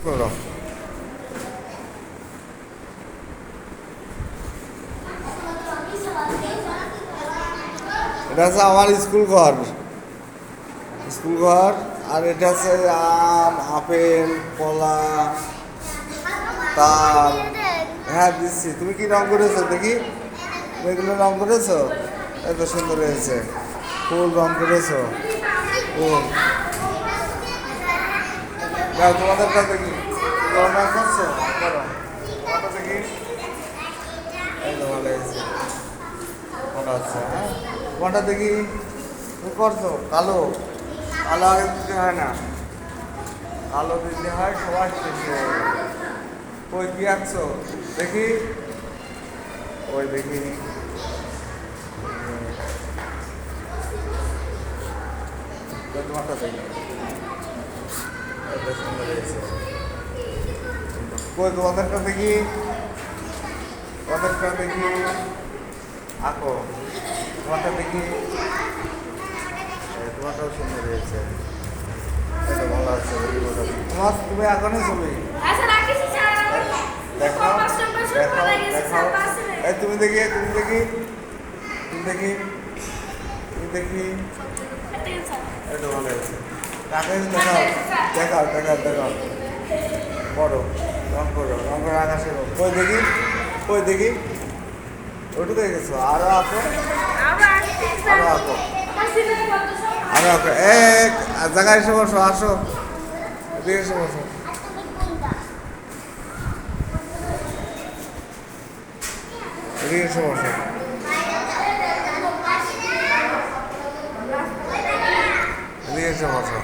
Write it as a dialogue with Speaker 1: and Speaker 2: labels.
Speaker 1: করো। এটা হচ্ছে আমার স্কুল ঘর, স্কুল ঘর। আর এটা হচ্ছে আম, আপেল, কলা, তাল। হ্যাঁ দিচ্ছি। তুমি কি রং করেছো দেখি? তুমি এগুলো রং করেছো? এত সুন্দর হয়েছে। ফুল রং করেছো, ফুল। যাও তোমাদের কাছে দেখি, রং করছো করো, তোমারটা দেখি। এই তো ভালো হয়েছে, ভালো আছে। হ্যাঁ তোমারটা দেখি, তুমি করছো কালো। কালো আগে দিতে হয় না, কালো দিতে হয় সবার শেষে। ওই কি আঁকছো দেখি, ওই দেখি। তোমারটা দেখি, এটা সুন্দর হয়েছে। কই তোমাদেরটা দেখি, তোমাদেরটা দেখি, আঁকো। তোমারটা দেখি, তোমারটাও সুন্দর হয়েছে। এটা ভালো আছে, তোমার তুমি এখনই ছবি দেখাও, দেখাও, দেখাও। এই তুমি দেখি, তুমি দেখি, তুমি দেখি, তুমি দেখি। এটা ভালো হয়েছে। কাকে দেখাও, দেখাও, দেখাও, দেখাও। করো, রং করো, রং করে আকাশে কই দেখি, কই দেখি। ওটু দেখে গেছো, আরো আঁকো, আরো আঁকো, আরো আঁকো। এক জায়গায় এসে বসো, আসো এদিকে এসে বসো। এদিকে এসে বসো, এদিকে এসে বসো।